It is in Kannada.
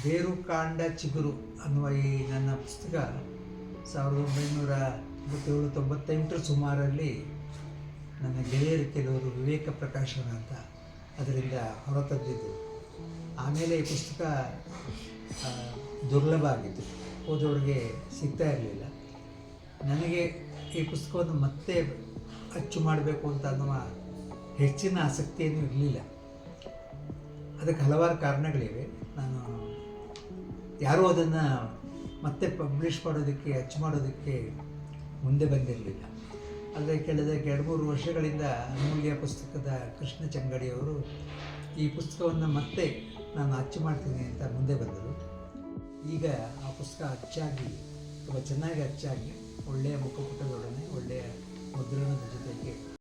ಬೇರು ಕಾಂಡ ಚಿಗುರು ಅನ್ನುವ ಈ ನನ್ನ ಪುಸ್ತಕ 1997-98 ಸುಮಾರಲ್ಲಿ ನನ್ನ ಗೆಳೆಯರು ಕೆಲವರು ವಿವೇಕ ಪ್ರಕಾಶನ ಅಂತ ಅದರಿಂದ ಹೊರತಂದಿದ್ದು. ಆಮೇಲೆ ಈ ಪುಸ್ತಕ ದುರ್ಲಭ ಆಗಿತ್ತು, ಓದೋರಿಗೆ ಸಿಗ್ತಾ ಇರಲಿಲ್ಲ. ನನಗೆ ಈ ಪುಸ್ತಕವನ್ನು ಮತ್ತೆ ಅಚ್ಚು ಮಾಡಬೇಕು ಅಂತ ಅನ್ನುವ ಹೆಚ್ಚಿನ ಆಸಕ್ತಿಯೇನೂ ಇರಲಿಲ್ಲ. ಅದಕ್ಕೆ ಹಲವಾರು ಕಾರಣಗಳಿವೆ. ನಾನು ಯಾರೂ ಅದನ್ನು ಮತ್ತೆ ಪಬ್ಲಿಷ್ ಮಾಡೋದಕ್ಕೆ, ಅಚ್ಚು ಮಾಡೋದಕ್ಕೆ ಮುಂದೆ ಬಂದಿರಲಿಲ್ಲ. ಆದರೆ ಕಳೆದ 2-3 ವರ್ಷಗಳಿಂದ ಅಮೂಲ್ಯ ಪುಸ್ತಕದ ಕೃಷ್ಣ ಚಂಗಡಿಯವರು ಈ ಪುಸ್ತಕವನ್ನು ಮತ್ತೆ ನಾನು ಅಚ್ಚು ಮಾಡ್ತೀನಿ ಅಂತ ಮುಂದೆ ಬಂದರು. ಈಗ ಆ ಪುಸ್ತಕ ಅಚ್ಚಾಗಿ, ತುಂಬ ಚೆನ್ನಾಗಿ ಅಚ್ಚಾಗಿ, ಒಳ್ಳೆಯ ಮುಖಪುಟದೊಡನೆ, ಒಳ್ಳೆಯ ಮುದ್ರಣದ ಜೊತೆಗೆ